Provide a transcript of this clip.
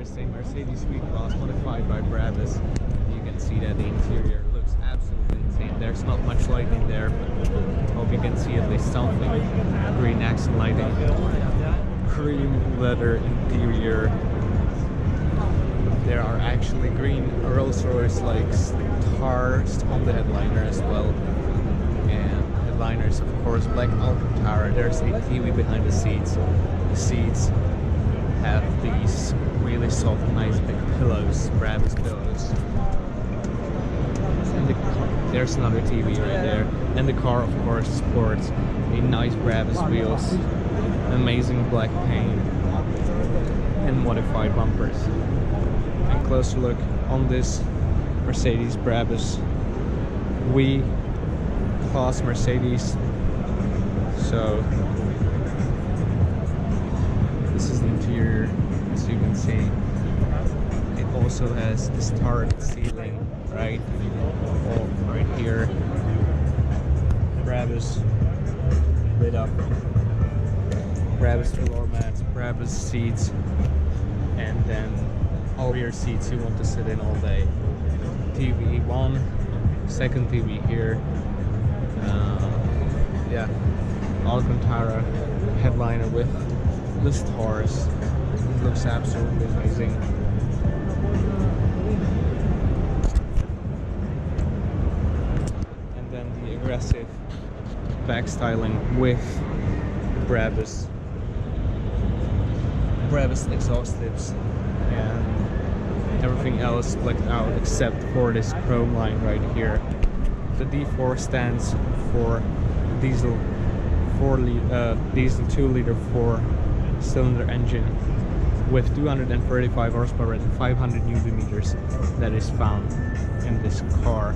is a Mercedes V-Class modified by Brabus. You can see that the interior looks absolutely insane. There's not much light in there, but hope you can see at least something. Green accent lighting, cream leather interior. There are actually green Rolls-Royce like stars on the headliner as well. And headliners, of course, black Alcantara. There's a TV behind the seats. The seats have these really soft, nice big pillows, Brabus pillows. And there's another TV right there. And the car, of course, sports a nice Brabus wheels, amazing black paint, and modified bumpers. And closer look on this Mercedes Brabus V-Class Mercedes. So this is the interior, as you can see. It also has the starred ceiling, right? All right here. Brabus lit up. Brabus floor mats, Brabus seats, and then all rear seats you want to sit in all day. TV one, second TV here. Yeah, Alcantara headliner with the stars. It looks absolutely amazing. And then the aggressive back styling with Brabus exhaust tips and everything else blacked out except for this chrome line right here. The D4 stands for diesel 2-liter 4-cylinder engine with 235 horsepower and 500 Nm that is found in this car.